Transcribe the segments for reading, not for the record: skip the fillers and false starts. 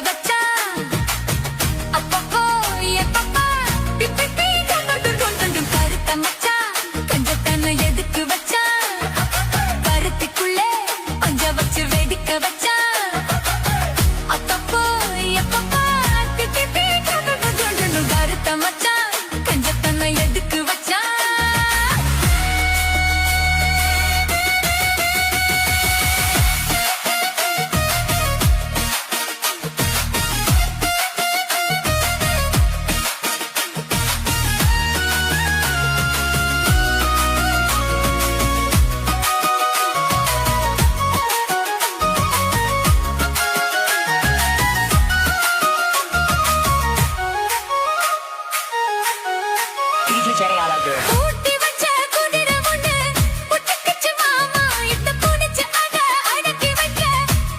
வச்சா அப்பப்போ எப்பப்பா பிப்பி கொண்டு கருத்த மச்சா கஞ்சத்தன எதுக்கு வச்சா கருத்துக்குள்ளே பஞ்ச வச்சு வெடிக்க வச்சா அப்பப்போ எப்பப்பா பிப்பி கொண்டு கருத்த மச்சா கஞ்சத்தன எதுக்கு வச்சா DJ Jenny Gallagher. ஊட்டி வச்ச குதிரை ஒண்ணு புட்டுக்குச்சு மாமா இத்த புடிச்சு அத அடக்கி வைக்க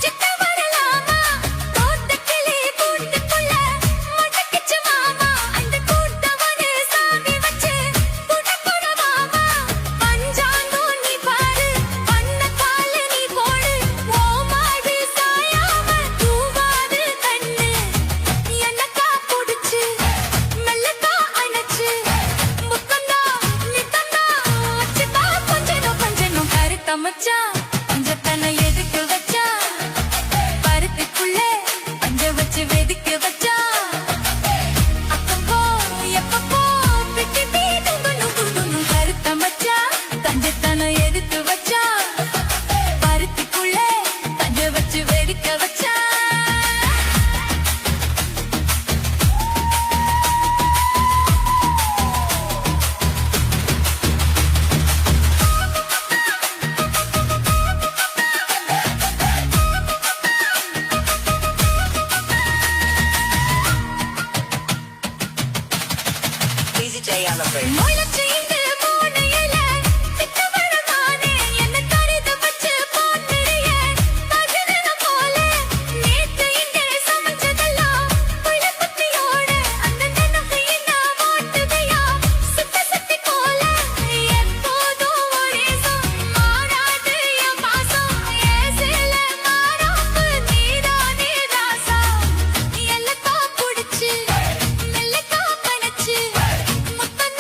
சித்த வரலாமா தோட்ட கிளி கூட்டுக்குள்ள முட்டுக்குச்சு மாமா அந்த கூட்டவனே சாமி வச்சு புடப்புட மாமா பஞ்சாங்கோ நீ பாரு பண்ண கால நீ போடு ஓ மாடி சாயாம தூவாது கண்ணு என்னக்கா புடிச்சு மெல்லக்கா அணைச்சு முத்தந்தா நித்தந்தா வச்சுதா கொஞ்சம் கருத்த மச்சா பஞ்சத்தனை எதுக்கு வச்சா பருத்திக்குள்ளே பஞ்ச வச்சு வெதுக்க வச்சா அப்பப்போ எப்பப்போ பிட்டி பீடும் கருத்த மச்சா பஞ்சத்தனை எதுக்கு வச்சா பருத்திக்குள்ளே பஞ்ச வச்சு வெதுக்க வச்சா DJ Jenny Gallagher. முயலச்சு இந்த மூணையில சித்த வரமானே என்ன கருது வச்சு போட்டுறிய பஜன போல நேத்து இங்கே சமைச்சதெல்லாம் புலப்பத்தியோட அந்த நினைவையின ஓட்டுதையா சுத்தி போல எப்போதும் ஒரே மாறாது என் பாசம் ஏசில மாறாப்பு நீதானே ராசா எல்லக்கா புடிச்சு மெல்லக்கா கணச்சு முத்தன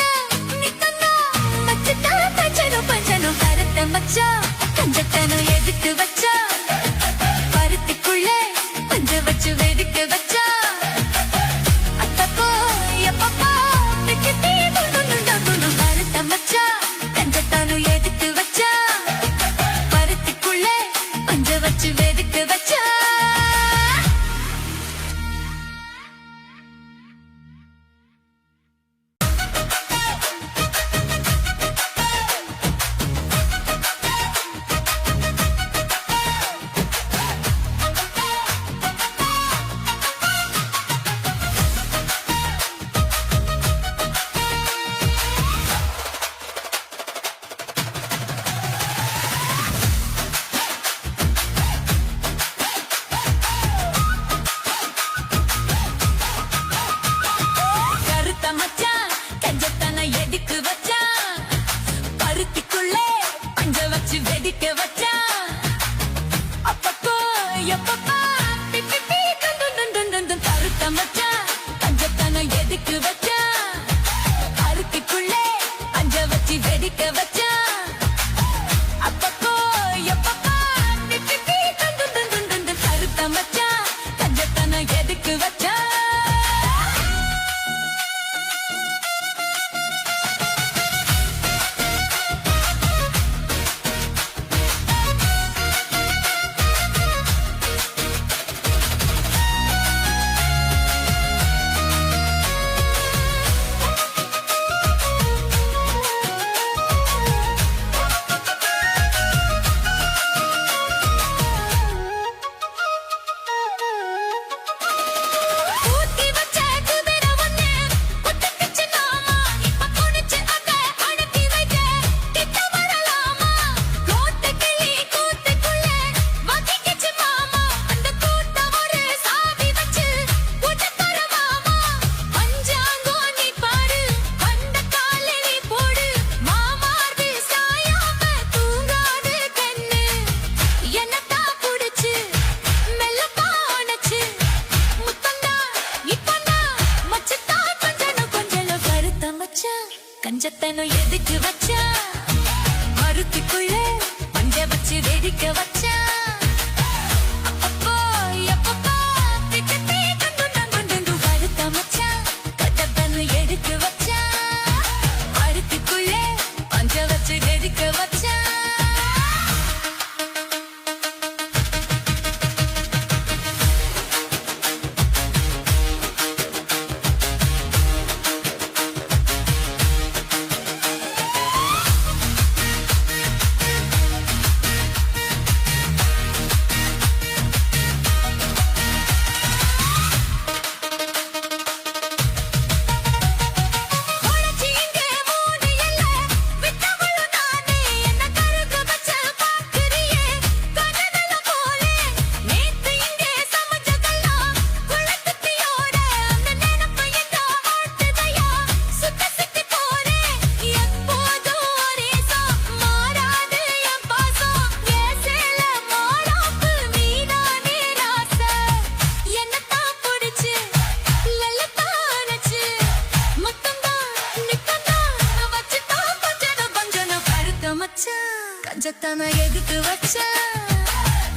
தங்கத்தன எதுக்கு வச்ச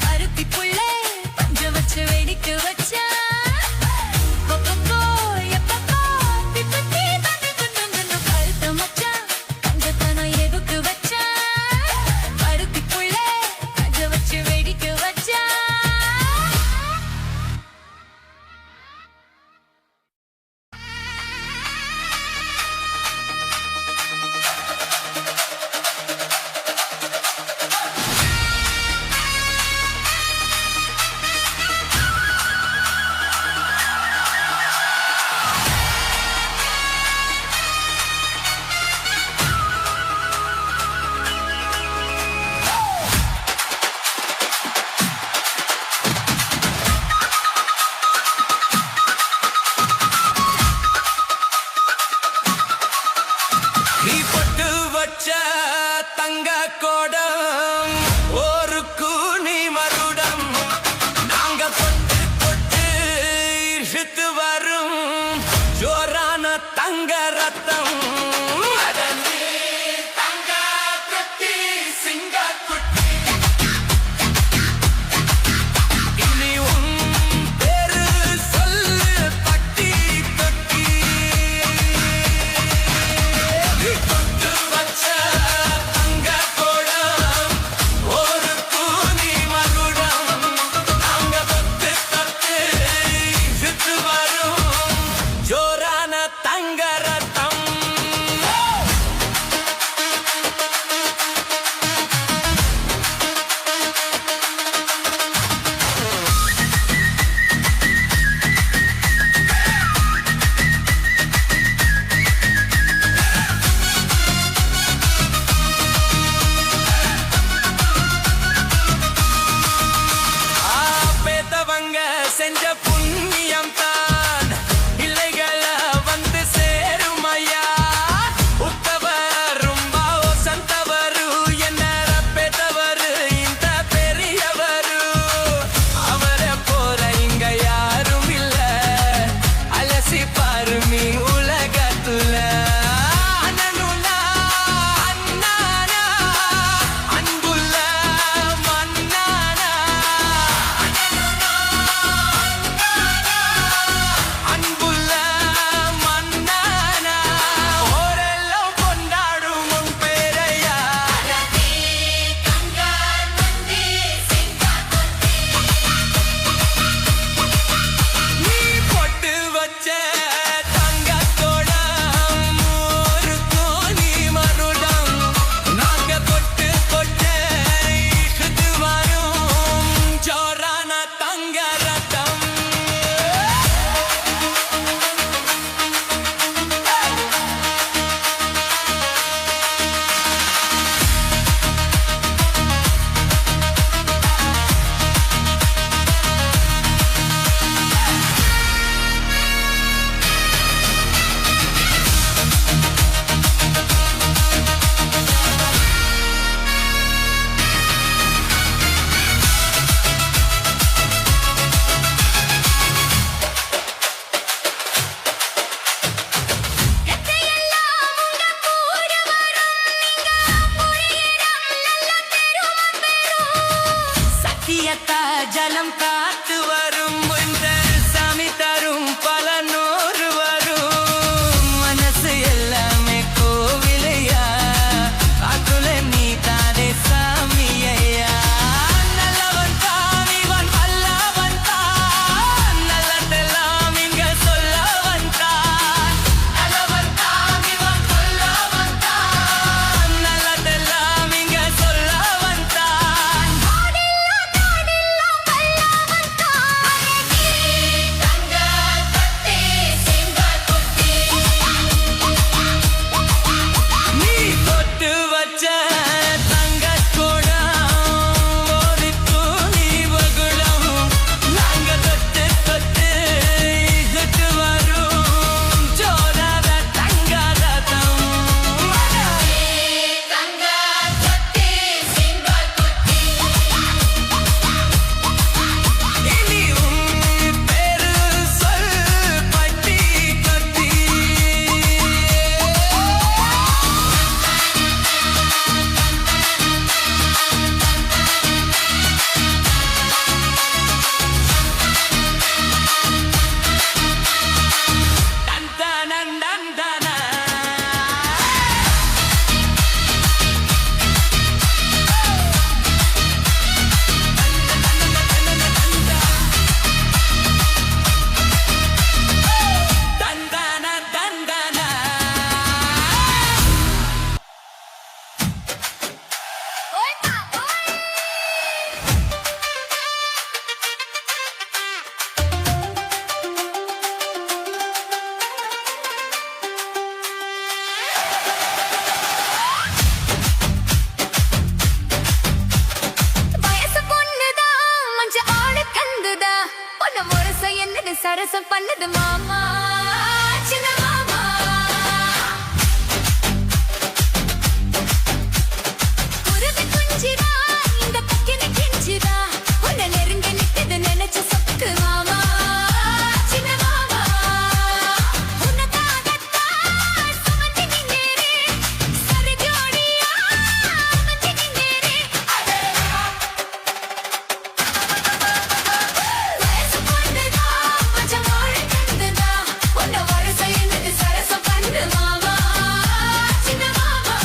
அருப்பி புள்ளே பஞ்ச வச்சு வெடிக்க வச்ச நீ பொட்டு வச்ச தங்க கோடம் ஒரு கூனி மருடம் நாங்க பொட்டு பொட்டு இழுத்து வரும் ஜோரான தங்க ரத்தம் தங்க கத்தி சிங்க குட்டி இனி உன் பேரு சொல்லு பட்டி தொட்டி தொட்டு வச்ச தங்க கோடம் ஒரு கூனி மகுடம் நாங்க தொட்டு தொட்டு இழுத்து வரும் ஜோரான தங்க ரத்தம் பேத்தவங்க செஞ்ச புண்ணியம் தான் இல்லைகளை வந்து சேரும் ஐயா உத்தவர் சந்தவரு என்ன பேத்தவரு இந்த பெரியவரு அவரை போல இங்க யாரும் இல்ல அலசி பாருமி உலகத்துல அண்ணனுலா அண்ணானா அன்புள்ள மன்னானா சரசம் பண்ணுது மாமா சின்ன மாமா குருவி குஞ்சிரா இந்த பக்கினி கிஞ்சிரா உன்னை நெருங்க நிக்குது நினைச்சு சொக்கு மாமா சின்ன மாமா உனக்காகத்தான் சுமந்து நின்னேரே சரி ஜோடியா சுமந்து நின்னேரே வயசு பொண்ணுதா மச்சம் வாழ கண்டுதா உன்னை வரிசை எனக்கு சரசம் பண்ணு மாமா சின்ன மாமா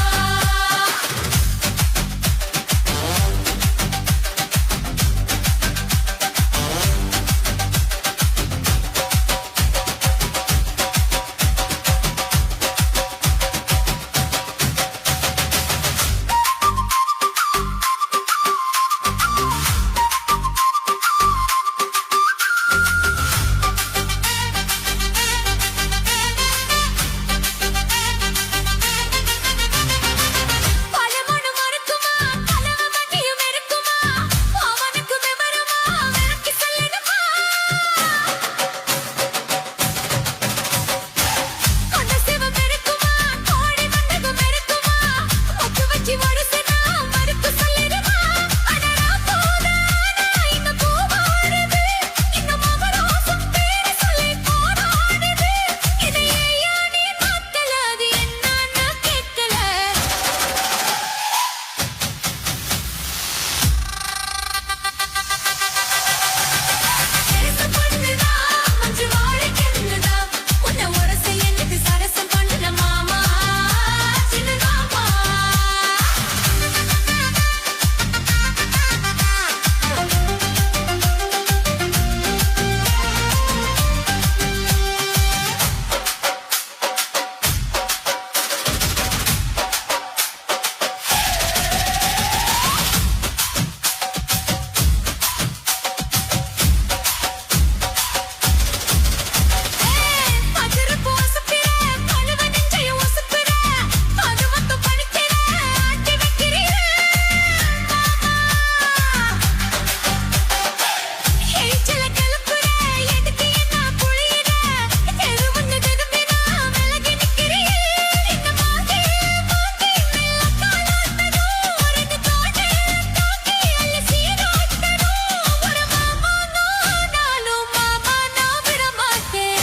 பலமணம் மறுக்குமா கலவ மண்டியும் இருக்குமா அவனுக்கு விவரமா விளக்கி சொல்லணுமா அந்த சிவம் இருக்குமா கோடி மண்டபம் இருக்குமா ஒத்து வச்சு வடுசனா மறுத்து சொல்லிடுமா அடடா போதானா இந்த பூவாடுது இந்த மகராசம் பேரு சொல்லி போராடுது இதை ஏயா நீ மாத்தல அது என்னன்னு கேட்கல சரசம் பண்ணுதா மஞ்சு வாழை கண்டுதா உன்னை உரசை எனக்கு சரசம் பண்ணுன மாமா சின்ன மாமா அதிரப்பு ஒசுப்பிற கழுவ நெஞ்சையும் ஒசுப்பிற அது மட்டும் பணிக்கிற ஆட்டி வைக்கிறீர மாமா எரிச்சல கிளப்புற எதுக்கு என்ன புழியிற எது வந்து திரும்பினா விலகி நிக்கிறீ இந்த மாத்தி மாத்தி மெல்ல காலாட்டணும் ஒரு தோட்டை தாக்கி அல்ல சீராட்டணும் ஒரு மாமா நானும் மாமா நான் விட மாட்டேன்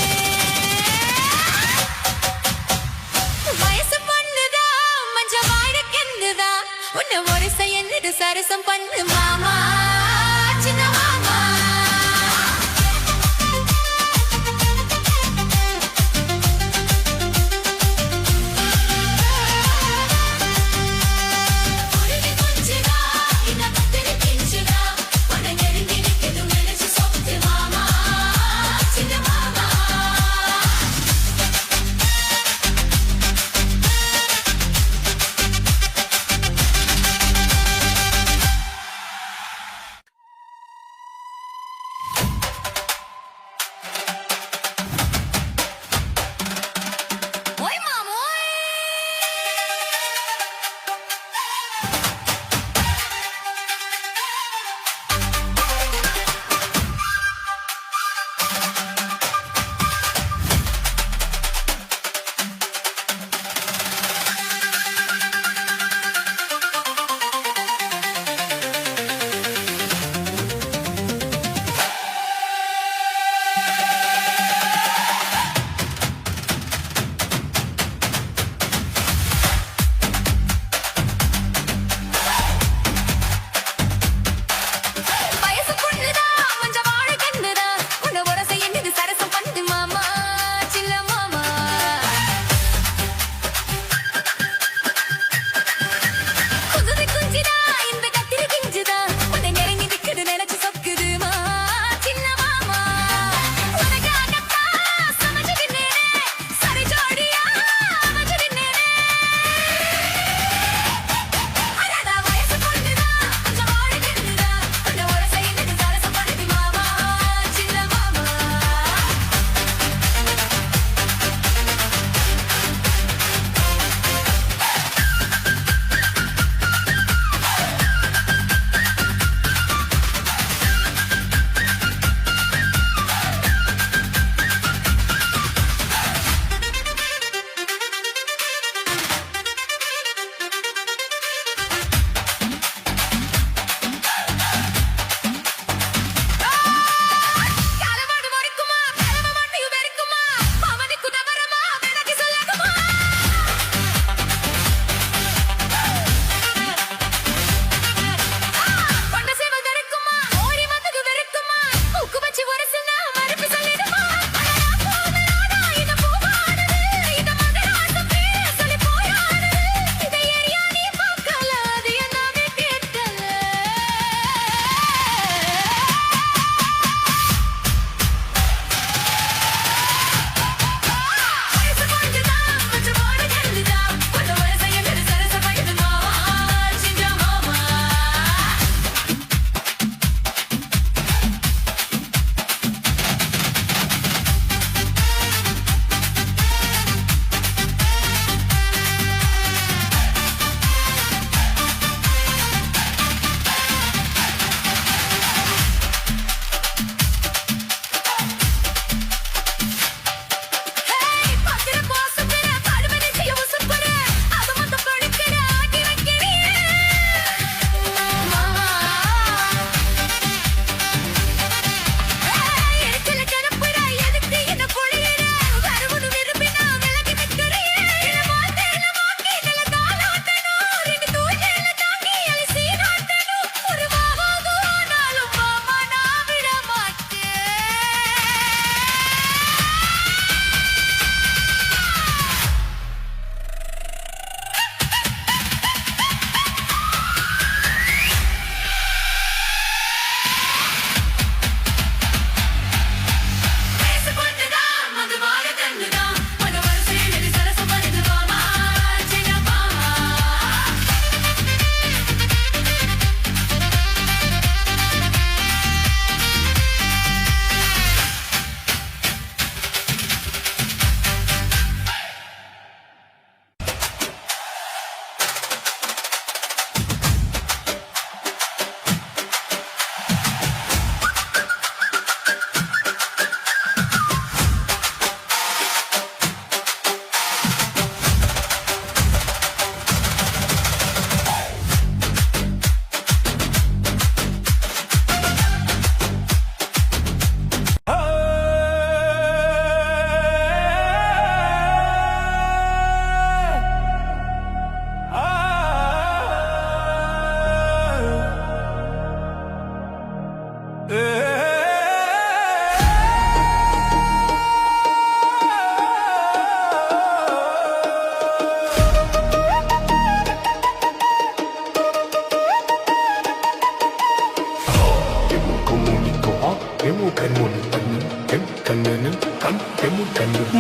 வயசு பண்ணுதா மஞ்ச வாழக்கெந்துதா உன்னை ஒரு செய்யன்னு சரசம் பண்ணு மாமா சின்ன மாமா குருவி குஞ்சிரா இந்த பத்திரி கிஞ்சிரா உன்னை நெருங்கி நிக்குது நினைச்சு சொத்து மாமா சின்ன மாமா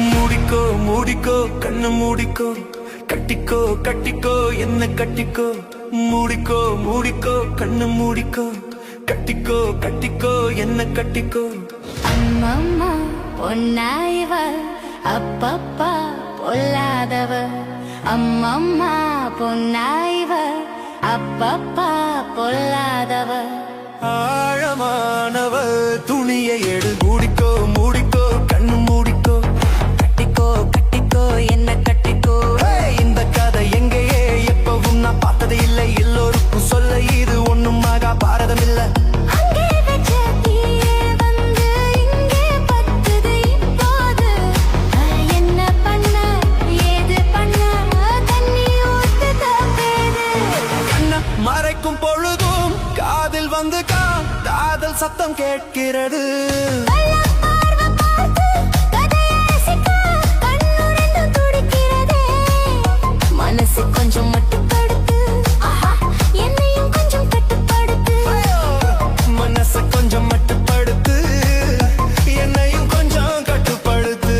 மூடிக்கோ மூடிக்கோ கண்ணு மூடிக்கோ கட்டிக்கோ கட்டிக்கோ என்ன கட்டிக்கோ மூடிக்கோ மூடிக்கோ கண்ணு மூடிக்கோ கட்டிக்கோ கட்டிக்கோ என்ன கட்டிக்கோ அம்மம்மா பொன்னாயிவ அப்பப்பா பொல்லாதவ அம்மம்மா பொன்னாயிவ அப்பப்பா பொல்லாதவ ஆழமானவ துணியை எடு மூடிக்கோ மூடிக்கோ கண்ணு மூடிக்கோ கட்டிக்கோ கட்டிக்கோ என்ன கட்டிக்கோ இந்த கதை எங்கேயே எப்பவும் நான் பார்த்தது இல்லை எல்லோருக்கும் சொல்ல இது ஒண்ணும் ஆகா பாரதம் இல்ல அங்கே வச்ச தீயே வந்து இங்கே பத்துது இப்போது என்ன பண்ண ஏது பண்ண தண்ணி ஊத்து தப்பேது கண்ண மறைக்கும் பொழுதும் காதில் வந்து காதல் சத்தம் கேட்கிறது கள்ளப் பார்வை பார்த்து கதையை ரசிக்க கண்ணு ரெண்டும் துடிக்கிறதே. மனசு கொஞ்சம் மட்டுப்படுத்து ஆஹா, என்னையும் கொஞ்சம் கட்டுப்படுத்து மனச கொஞ்சம் மட்டுப்படுத்து என்னையும் கொஞ்சம் கட்டுப்படுத்து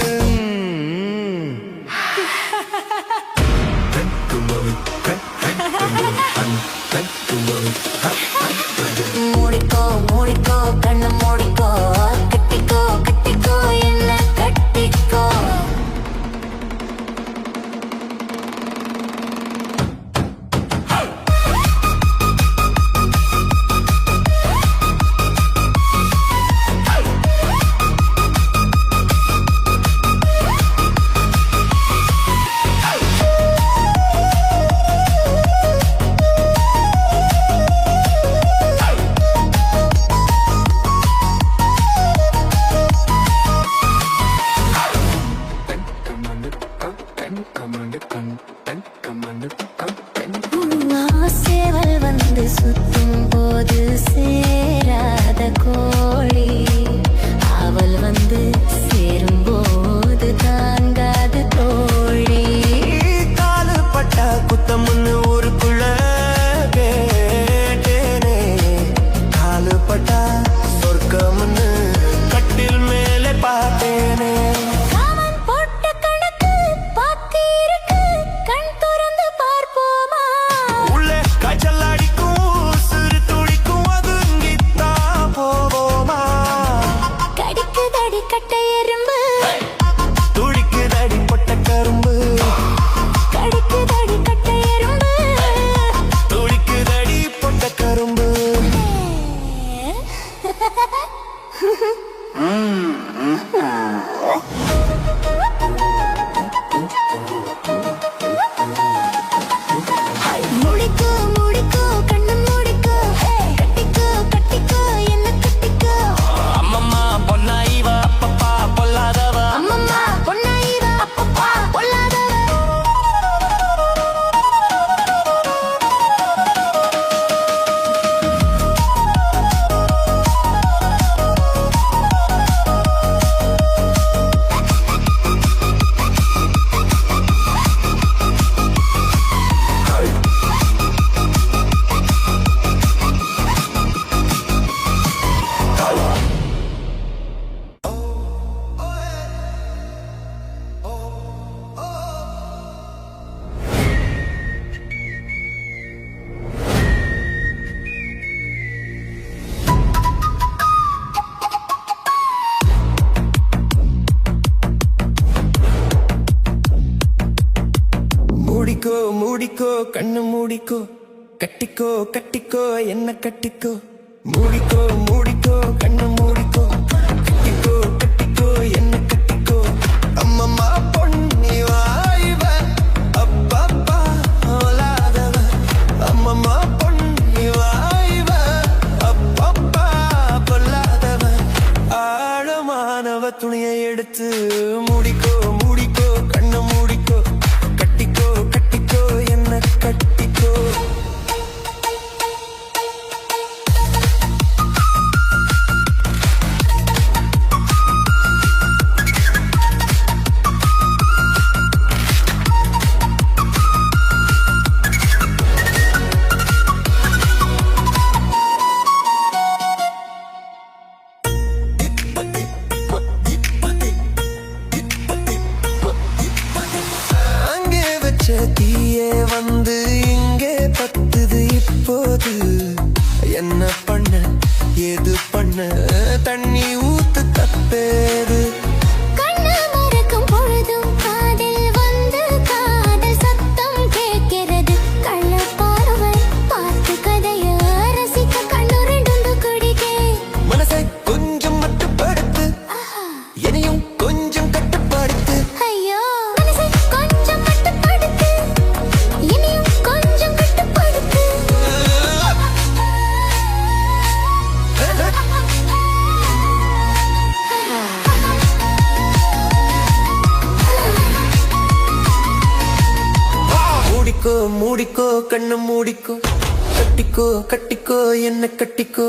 மூடிக்கோ மூடிக்கோ கண்ணு மூடிக்கோ கட்டிக்கோ கட்டிக்கோ என்ன கட்டிக்கோ சேவல் வந்து சுத்தும் போது சேராத கோழி அவள் வந்து சேரும் போது தாங்காது தோழி காலு பட்டா குத்தம்னு ஊருக்குள்ள கேட்டேனே காலு பட்டா சொர்க்கம்னு கட்டில் மேலே பார்த்தேனே காமன் போட்ட கணக்கு பாக்கி இருக்கு கண் திறந்து பார்ப்போமா உள்ளே காய்ச்சல் அடிக்கும் சிறு துளிக்கும் அதுங்கித்தா போவோமா கடிக்குதடி கட்டை எறும்பு துடிக்குதடி பொட்ட கரும்பு கடிக்குதடி கட்டை எறும்பு துடிக்குதடி பொட்ட கரும்பு மூடிக்கோ மூடிக்கோ கண்ணு மூடிக்கோ கட்டிக்கோ கட்டிக்கோ என்ன கட்டிக்கோ அம்மம்மா பொன்னா இவ அப்பப்பா பொல்லாதவ அம்மம்மா பொன்னாயிவ அப்பப்பா பொல்லாதவ மூடிக்கோ மூடிக்கோ கண்ணு மூடிக்கோ கட்டிக்கோ கட்டிக்கோ என்ன கட்டிக்கோ மூடிக்கோ மூடிக்கோ கண்ணு மூடிக்கோ கட்டிக்கோ கட்டிக்கோ என்ன கட்டிக்கோ அம்மம்மா பொன்னி வாய்வ அப்பப்பா ஓலாதவ அம்மம்மா பொன்னி வாய்வ அப்பப்பா பொல்லாதவ ஆழமானவ துணியை எடுத்து மூடிக்கோ மூடிக்கோ கண்ணு மூடிக்கோ கட்டிக்கோ கட்டிக்கோ என்ன கட்டிக்கோ மூடிக்கோ கண்ணு மூடிக்கோ கட்டிக்கோ கட்டிக்கோ என்ன கட்டிக்கோ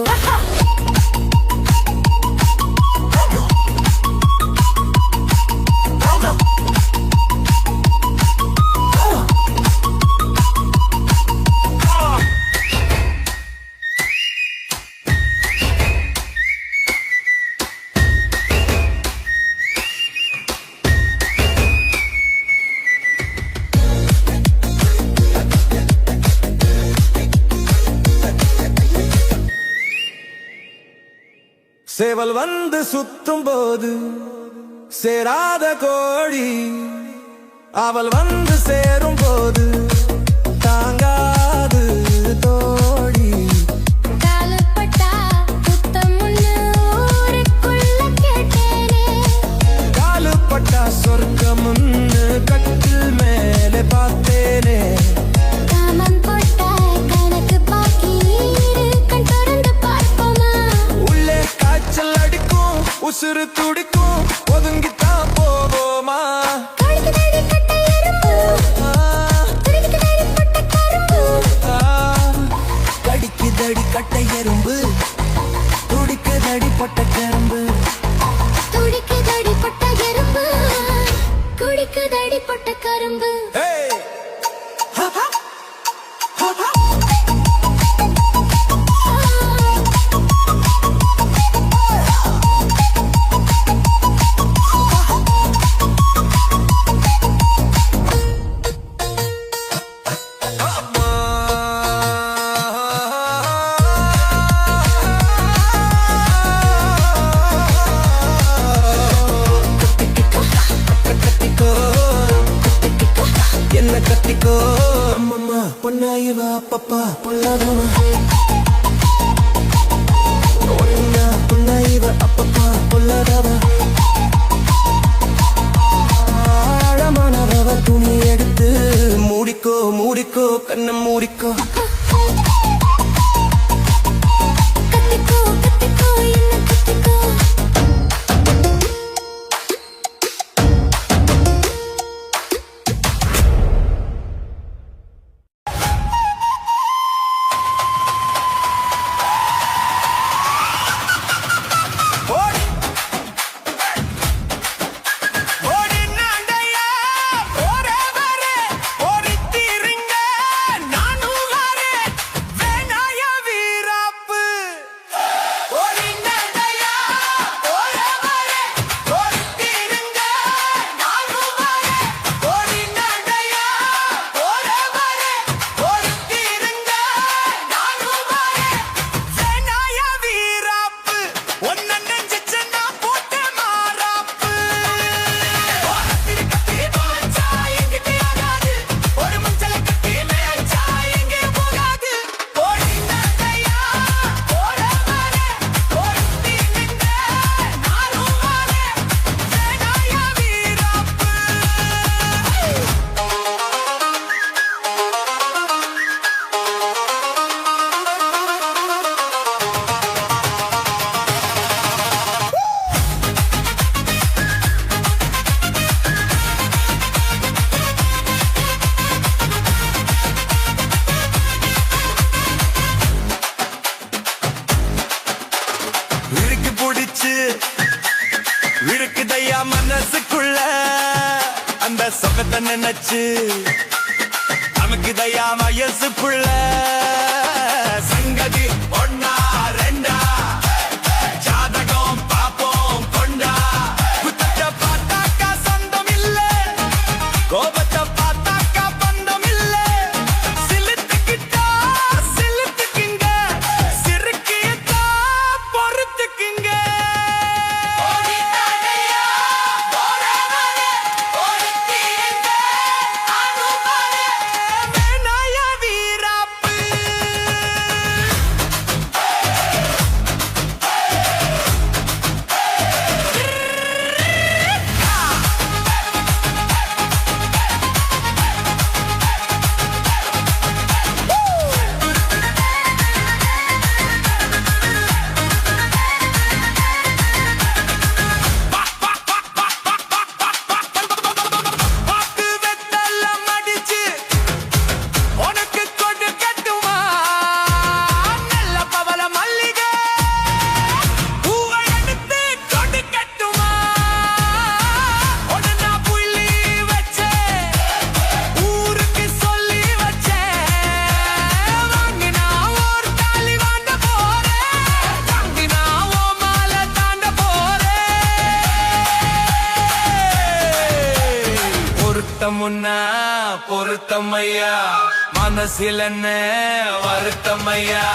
சேவல் வந்து சுத்தும் போது சேராத கோழி அவள் வந்து சேரும் போது தாங்காது தோழி காலப்பட்டா புத்தமுன்னு ஊருக்குள்ள கேட்டேனே காலுப்பட்டா சொர்க்கமுன்னு கட்டில் மேலே பார்த்தேனே காமன் போட்டா கணக்கு பாக்கி கண் திறந்து பார்ப்போமா உள்ளே காய்ச்சல் அடிக்கும் உசுறு துடிக்கும் ஒதுங்கித்தான் போவோமா கடிக்குதடி கட்ட எறும்பு கடிக்குதடி பட்ட கரும்பு கடிக்குதடி கட்டை எறும்பு துடிக்குதடி பொட்ட கரும்பு துடிக்குதடி பட்ட எறும்பு குடிக்குதடி பட்ட கரும்பு Hey! Ha ha! Ha ha! என்ன கட்டிக்கோ அம்மம்மா பொன்னாயிவா அப்பப்பா பொல்லாதவா ஒன்னா பொன்னாயிவ அப்பப்பா பொல்லாதவா ஆழமானவ துணி எடுத்து மூடிக்கோ மூடிக்கோ கண்ணை மூடிக்கோ கத்திக்கோ கத்திக்கோ என்ன கத்திக்கோ ஓடி ஓடி நாண்டையா ஒரேவரே ஓடித்தீருங்க நானும் வரேன் வேணாய வீராப்பு ஓடி நாண்டையா ஒரேவரே ஓடித்தீருங்க நானும் வரேன் ஓடி நாண்டையா ஒரேவரே ஓடித்தீருங்க நானும் வரேன் வேணாய வீராப்பு ஒன்ன நெஞ்சிச்சு நான் போட்ட மாறாப்பு ஓரத்திரி கத்தி பாஞ்சா எங்கிட்ட ஆகாது ஒரு மஞ்சள கட்டி மேய்ச்சா எங்கே போகாது ஓடி நாண்டையா ஓரவரே ஓடி நின்ற நானும் வரேன் வேணாய வீராப்பு இருக்கு பிடிச்சு இருக்குதையா மனசுக்குள்ள அந்த சொகத்தை நினைச்சு நமக்குதையா வயசு புள்ள சங்கதி ஒன்னா ரெண்டா ஜாதகம் பாப்போம் கொண்டா குத்தத்தை பார்த்தாக்கா சொந்தம் இல்ல கோபத்தை பார்த்தாக்கா பந்தம் இல்ல சிலுத்துக்கிட்டா சிலுத்துக்குங்க சிறுக்கியத்தா பொறுத்துக்குங்க ஓடி நாடையா ஓரவரே ஓடித்தீருங்க நானும் வரேன் வேணாய வீராப்பு பொருத்தமுன்னா பொருத்தமையா மனசில் என்ன வருத்தமையா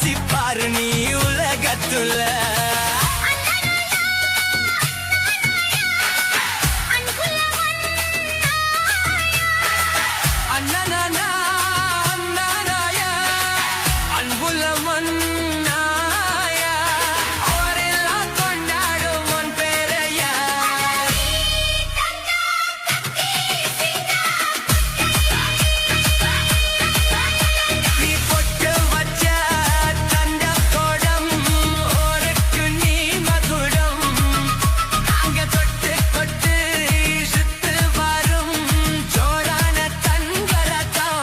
ராசி பாரு நீ உலகத்துல அண்ணனா அண்ணனாயா அன்புள்ள மண்ணாயா அவரெல்லாம் கொண்டாடும் உன் பேரையா நீ பொட்டு வச்ச தந்த கோடம் ஓருக்கு நீ மகுடம் அங்க தொட்டு கொட்டு சுத்து வரும் ஜோரான தங்கரதம்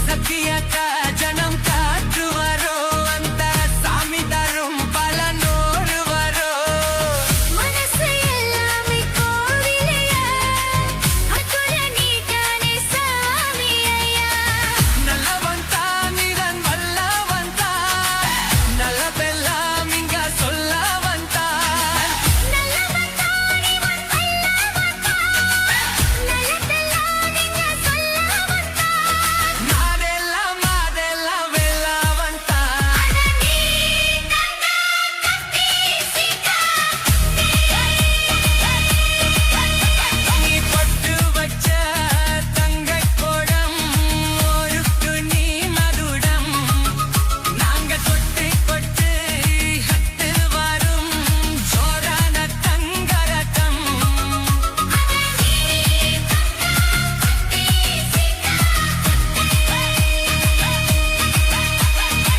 சத்தியக்க ஜனம் காற்று வரும் அந்த சாமி தரும் பல நூறு வரும் மனசு எல்லாமே கோவிலையா அக்குல நீதானே சாமி ஐயா நல்லவன் தான் இதன் வல்லவன் தான் நல்ல பெல்லாம் இங்க சொல்ல வந்தான் நல்லவன் தானே வன் வல்லவன் நல்லதெல்லாம் நீங்க சொல்ல வந்தான் நாடெல்லாம் அதெல்லாம் வெல்லவன் தான் நீ தந்த கத்தி சீதா நீ பட்டு வச்ச தங்கை கோடம் ஒருக்கு நீ மகுடம் நாங்க தொட்டு கொட்டு ஹத்து வரும் ஜோரான தங்கரதம்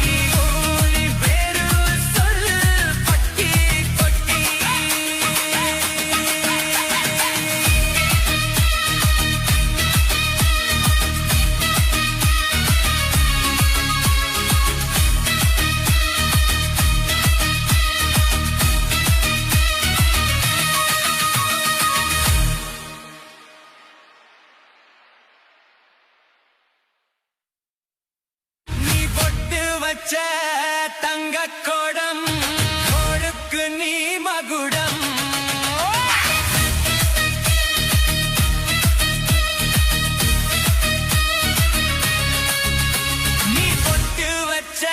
நீ ஊனி பேரு சொல்லு பட்டி கொட்டி நீ பொட்டு வச்ச தங்க கோடம் கோடுக்கு நீ மகுடம் நீ பொட்டு வச்ச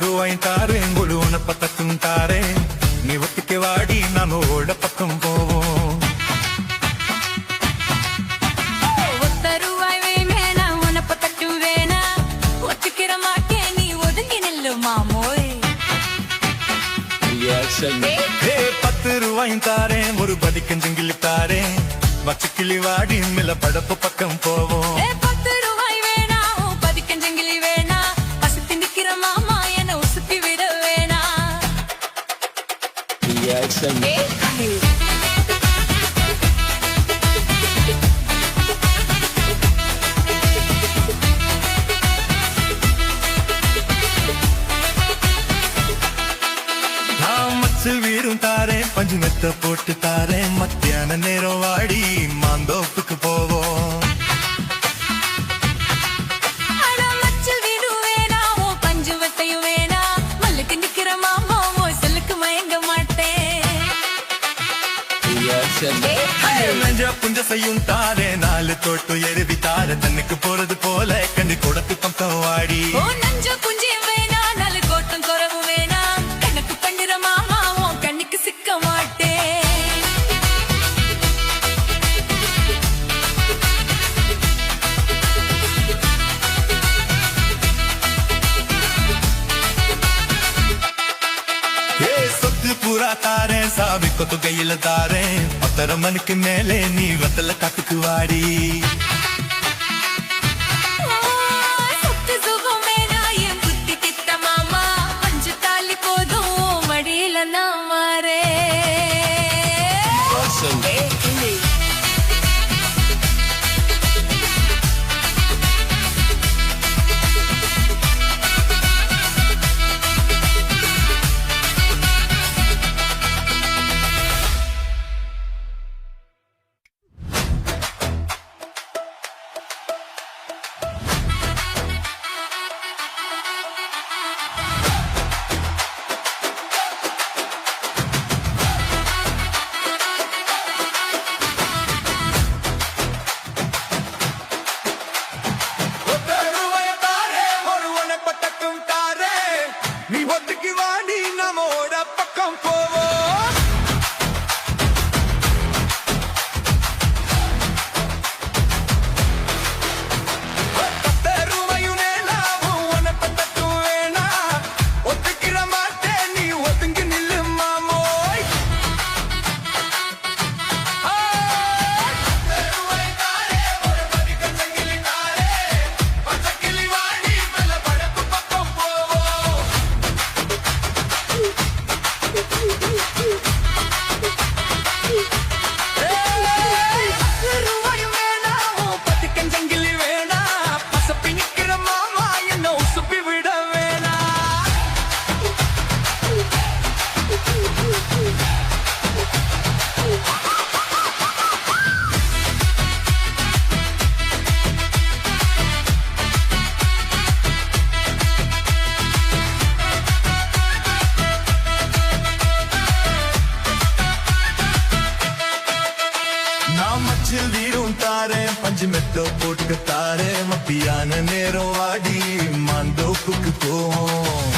రూపాయి తారే గుడున పతకం తారే నీ ఒత్తికి వాడి నన్ను ఓడ పక్కం పోవో ஒத்தருவாய் வேணா உனப்ப தட்டு வேணா ஒத்துக்கிற மாட்டே நீ ஒதுங்கி நில்லு மாமோய் హే 10 రూపాయి తారే ஒரு பதிக்கஞ்சங்கிலி தாரே வச்சுக்கிளி வாடி மில படப்பு பக்கம் போவோம் 10 ரூபாய் வேணா பதிக்கஞ்சங்கிலி வேணா பசுத்தி நிக்கிற மாமா என்ன உசுப்பி விட வேணா நான் மச்சு வீரும் தாரே பஞ்சு மெத்த போட்டு தாரே மத்தியான நேரம் வாடி மாந்தோப்புக்கு போவோம் அட மச்சல் வீடு வேணா உன் பஞ்சு வட்டையும் வேணா மல்லுக்கு நிக்கிற மாமா உன் சொல்லுக்கு மயங்க மாட்டேன் நெஞ்ச புஞ்ச செய்யும் தாரே நாலு தோட்டு எருவி தார தன்னுக்கு போறது போல கண்டி கொடுத்து பக்கம் வாடி ஓ நஞ்ச புஞ்சியம் வேணா நாலு கோட்டம் குறவு வேணா கணக்கு பண்ணுற மாமா உன் கண்ணுக்கு சிக்க மாட்டேன் ஏ சொத்து பூரா தாரே சாமி தொகையில தாரேன் 10:30 மணிக்கு மேலே நீ வத்தல காட்டுக்கு வாடி சொத்து சுகமேனா என் புத்தி திட்ட மாமா பஞ்சு தாலி போதும் மடியில நான் மாறே நீ ஒத்துக்கு வாடி நம்மோட பக்கம் போவோம் வீரும் தாரேன் பஞ்சு மெத்தோ போட்டு தாரேன் மப்பியான நேரம் வாடி மாந்தோப்புக்கு போவோம்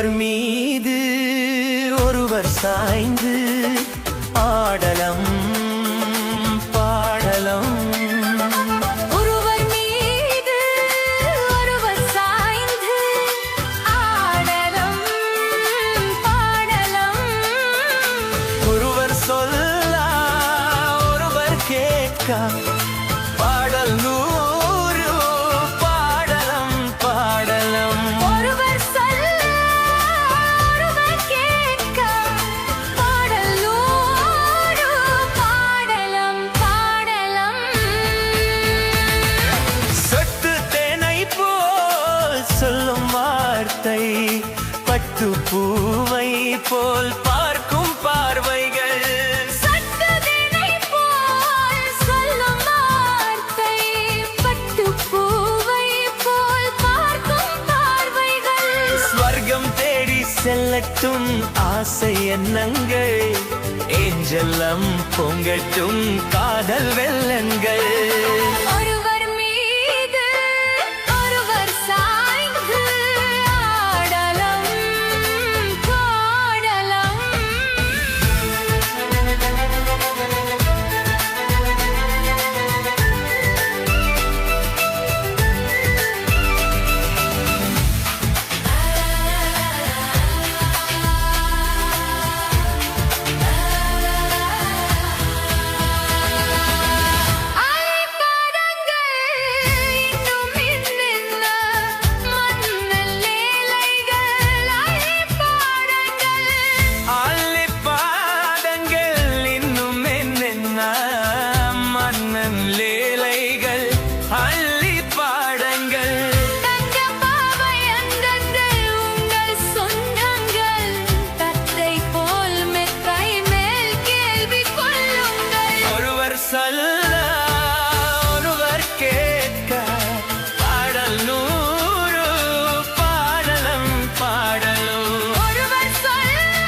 ஒருவர் மீது ஒருவர் சாய்ந்து ஆடலம் பாடலம் ஒருவர் மீது ஒருவர் சாய்ந்து ஆடலம் பாடலம் ஒருவர் சொல்ல ஒருவர் கேட்க பாடல் நூறு பாடலம் பாடலம் ஒருவர் சொல்ல ஒருவர் கேட்க பாடல் நூறு பாடலம் பாடலம் சொட்டு தேனை போல் சொல்லும் வார்த்தை பட்டு பூவை போல் பார்க்கும் பார்வைகள் சட்டதினை போல் சொல்லும் வார்த்தை பட்டு பூவை போல் பார்க்கும் பார்வைகள் ஸ்வர்க்கம் தேடி செல்லட்டும் ஆசை எண்ணங்கள் ஏஞ்சல்லம் பொங்கட்டும் காதல் வெள்ளங்கள் ஒருவர் மீது ஒருவர் சாய்ந்து ஆடலம் பாடலம் அரைப்பாதங்கள் இன்னும் இன்னென்ன மன்னல் லேலைகள் அரைப்பாதங்கள் ஆலை பாதங்கள் இன்னும் என்னென்ன மன்னன் லேலைகள் அள்ளி பாடங்கள் தங்க பாவை அந்தந்து உங்கள் சொந்தங்கள் தத்தை போல் மெத்தை மேல் கேள்வி கொள்ளுங்கள் ஒருவர் சொல்ல ஒருவர் கேட்க பாடல் நூறு பாடலம் பாடலும் ஒருவர் சொல்ல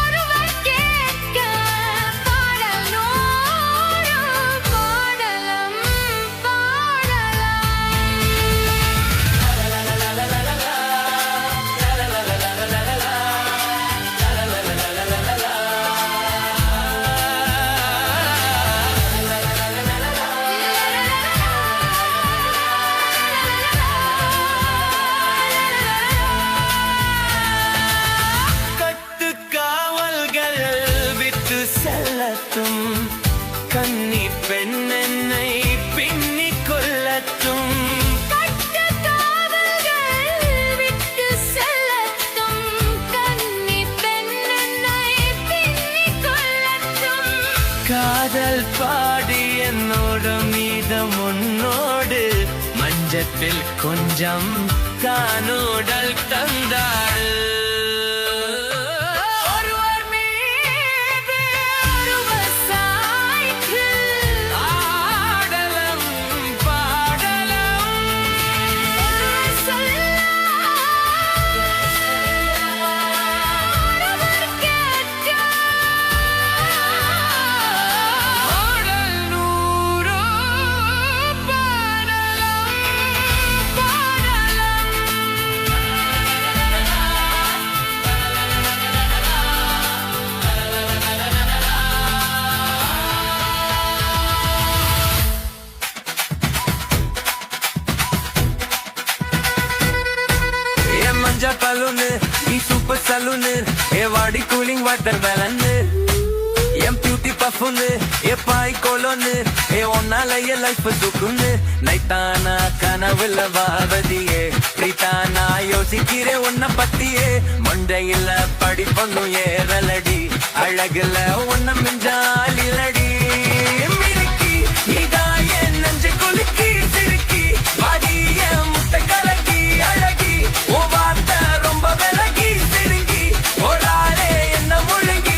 ஒருவர் கேட்க பாடல் நூறு பாடலம் கட்டு காவல்கள் விட்டு செல்லட்டும் கன்னி பெண் என்னை பின்னிக் கொள்ளட்டும் கட்டு காவல்கள் விட்டு செல்லட்டும் கன்னி பெண்ணை பின்னிக் கொள்ளட்டும் காதல் பாடி என்னோட மீதம் உன்னோடு மஞ்சத்தில் கொஞ்சம் காணோடல் தந்தாள் ஒருவர் மீது ஒருவர் சாய்ந்து ஆடலம் பாடலம் ஒருவர் சொல்ல ஒருவர் கேட்க பாடல் நூறு பாடலம் பாடலம் என் மஞ்சா பலூனு நீ சூப்பர் சலூனு ஏ வாடி கூலிங் வாட்டர் பேலன்னு என் பியூட்டி பஃபுன்னு ஏ பாய் கோலோன்னு ஏ ஒன்னால ஏ லைஃப் சுக்குன்னு நைட்டானா கனவுல வாவதியே பிரீத்தானா யோசிக்கிறேன் உன்னை பத்தியே மண்டையில படி பண்ணும் ஏறலடி அழகுல உன்னை மிஞ்சால் இல்லடி மினுக்கி இதான் என் நெஞ்சை குலுக்கி சிறுக்கி வாடிய முட்டை கலக்கி அழகி ஓ வார்த்தை ரொம்ப விலகி சிறுங்கி ஓடாலே என்ன முழுங்கி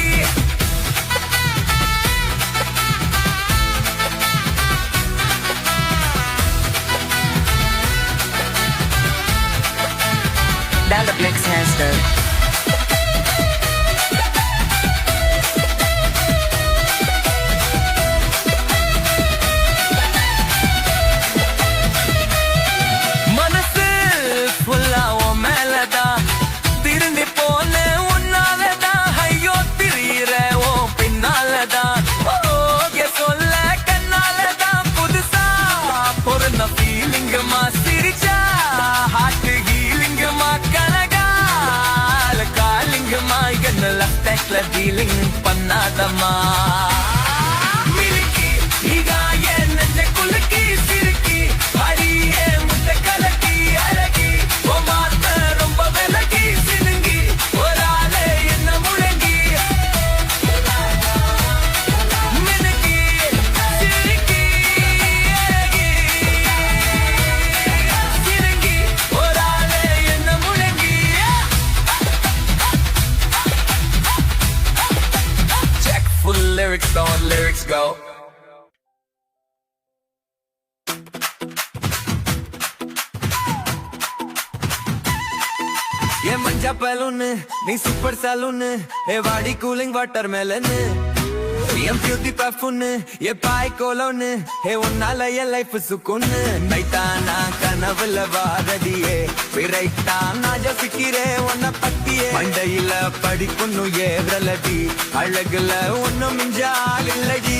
Down the Blix Hamster. பேங்க்ல டீலிங் பண்ணாதம்மா மில்கி இதான் என் நெஞ்ச குலுக்கி சிறுக்கி அடியே முட்டை கலக்கி அழகி உன் வார்த்தை ரொம்ப விலகி சினுங்கி ஒரு ஆளே என்ன முழங்கி மினுக்கி சிறுக்கி அழகி சினுங்கி ஒரு ஆளே என்ன முழங்கி Check full lyrics on lyrics go ये मंजा बैलून नी सुपर सैलून ए वाडी cooling watermelon PM beauty perfume ये पाई कोलोन हे उन्नाला ये लाइफ सुकून नैताना कनवल वारडिये विरैताना जो फिकिरे उन्ना पट्टिये मंडैयिल पडिपुन्नु एवरलडी अळगुल उन्नु मिंजालिल्लडी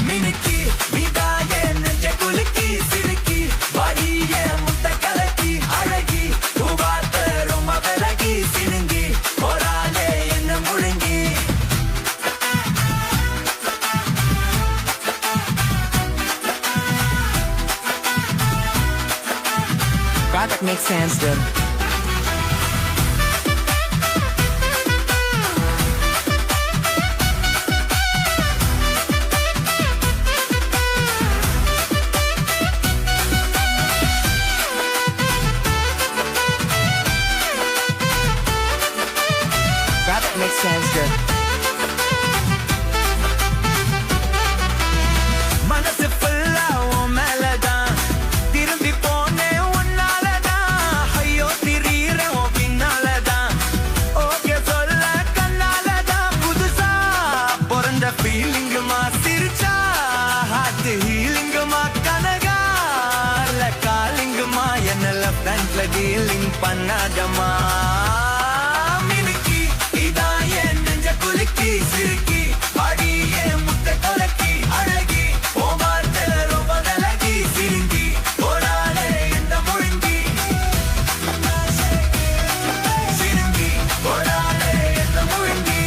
मिनुक्की नीदाये नெஞ்ச குலுக்கி சிறுக்கி வாடியே முட்டை கலக்கி அழகி உவார்த்த ரொம்ப விலகி சினுங்கி போராளே என்ன முழுங்கி Product makes sense, dude. Product makes sense, dude. மனசு ஃபுல்லா உன் மேலதான் திரும்பி போனேன் உன்னாலதான் ஐயோ திரீர உன் பின்னாலதான் ஓகே சொல்ல கண்ணாலதான் புதுசா பிறந்த ஃபீலிங்குமா சிரிச்சா ஹார்ட் ஹீலிங்குமா கனகால காலிங்குமா என்ன லெஃப்ட் ஹேண்ட்ல டீலிங் பண்ணாதம்மா மினுக்கி இதான் என் நெஞ்ச குலுக்கி சிறுக்கி அடியே முட்டை கலக்கி அழகி உன் வார்த்தை ரொம்ப விலகி சிறுங்கி போராளே என்ன முழுங்கி சிறுங்கி போராளே என்ன முழுங்கி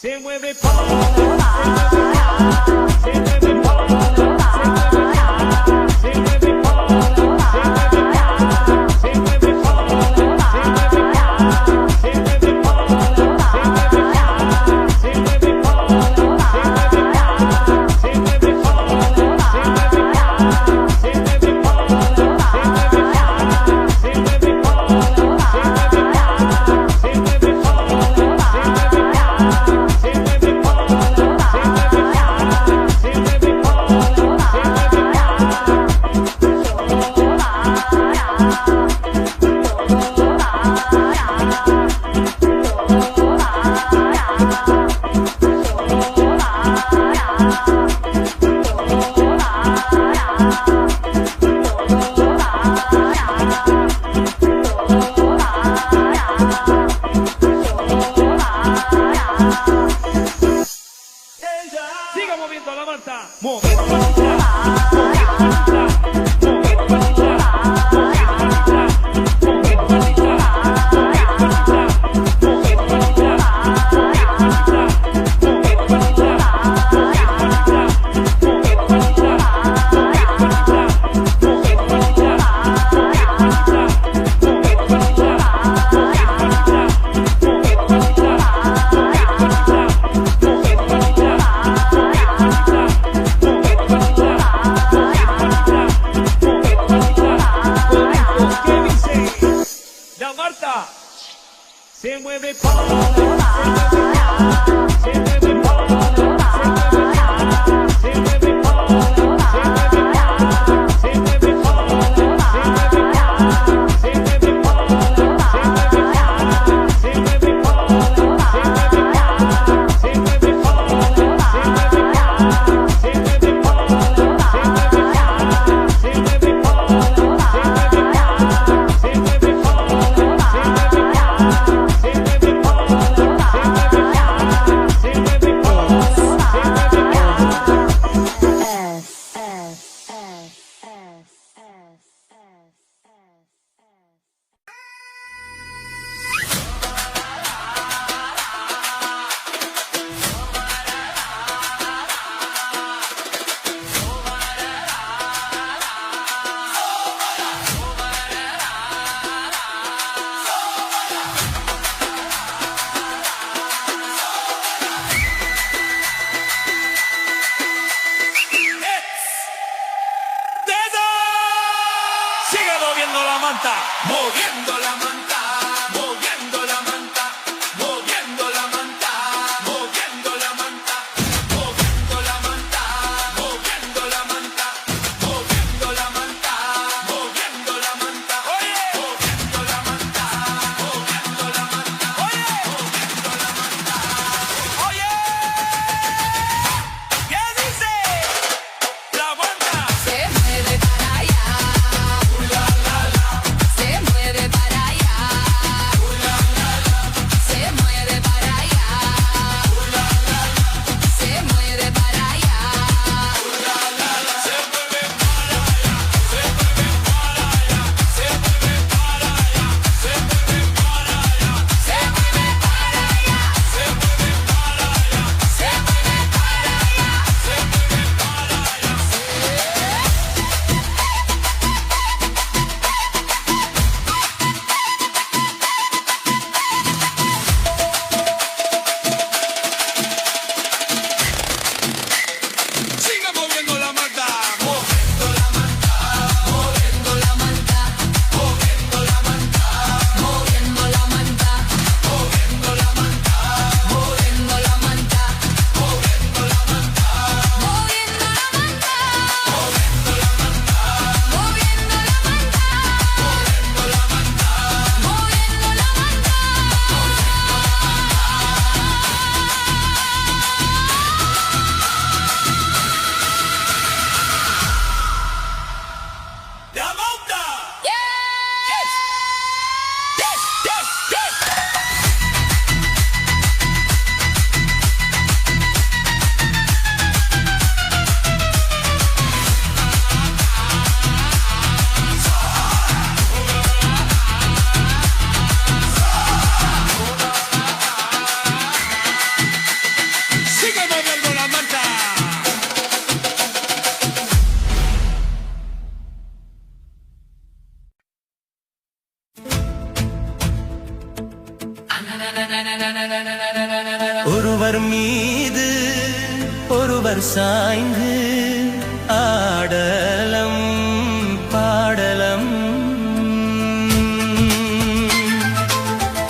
Se mueve Paola, se mueve Paola, se mueve Paola, se mueve Paola, se mueve Paola, se mueve Paola, se mueve Siga moviendo la manta. Mover patita, mover patita, mover patita, mover patita, mover patita, mover patita, mover patita, mover patita, mover patita, mover patita, mover patita, mover patita, mover patita, mover patita, mover patita, mover patita, mover patita, mover patita. La Marta se mueve Paola, se mueve Paola, se mueve Paola, se mueve Paola, se mueve Paola, se mueve Paola, se mueve Paola, se mueve Paola, se mueve Paola, se mueve Paola, se mueve ஒருவர் மீது ஒருவர் சாய்ந்து ஆடலம் பாடலம்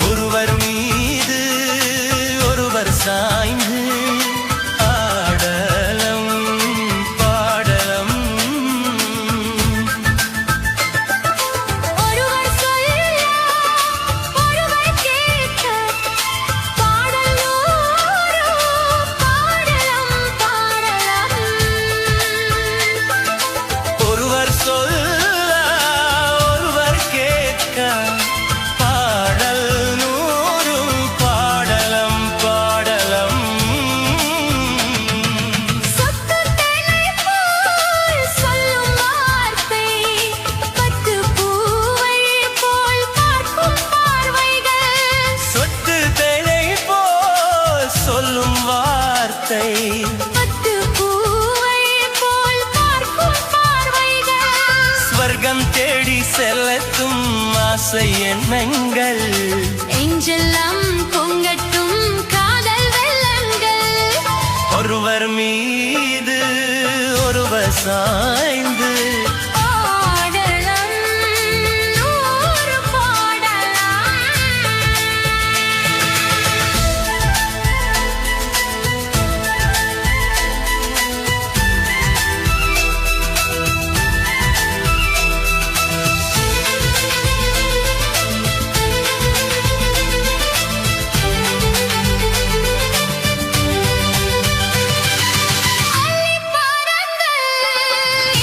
ஒருவர் மீது ஒருவர் சாய்ந்து ஆடலம் பாடலம் ஒருவர் சொல்ல ஒருவர் கேட்க பாடல் நூறு பாடலம் பாடலம் ஒருவர் சொல்ல ஒருவர் கேட்க பாடல் நூறும் பாடலம் பாடலம் சொத்து தேனை போல் சொல்லும் வார்த்தை பத்து பூவை போல் பார்க்கும் பார்வைகள் சொட்டு தேனை போல் சொல்லும் வார்த்தை பத்து பூவை போல் பார்க்கும் பார்வைகள் ஸ்வர்க்கம் தேடி செல்லத்தும் ஆசை எண்ணங்கள் நெஞ்செல்லாம் பொங்கட்டும் காதல் வெள்ளங்கள் ஒருவர் மீது ஒருவர் சாய்ந்து பாடலம் நூறு பாடலாம் அள்ளி பாருங்கள்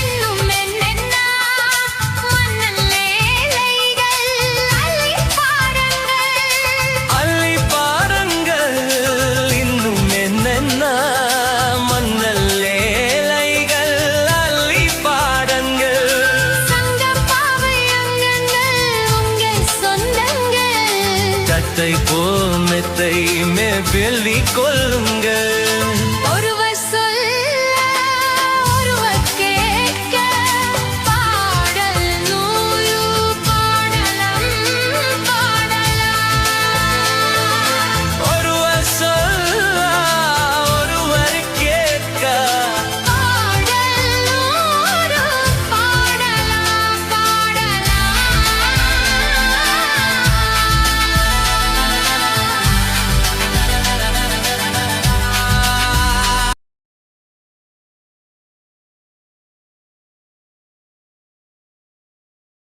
இன்னும் என்னென்ன மன்னன் லேலைகள் அள்ளி பாருங்கள் அள்ளி பாருங்கள் இன்னும் என்னென்ன மன்னல் லேலைகள் அள்ளி பாடங்கள் சங்கப்பாவை அங்கங்கள் உங்கள் சொந்தங்கள் தத்தை போல் மெத்தை வெள்ளி கொள்ளுங்கள்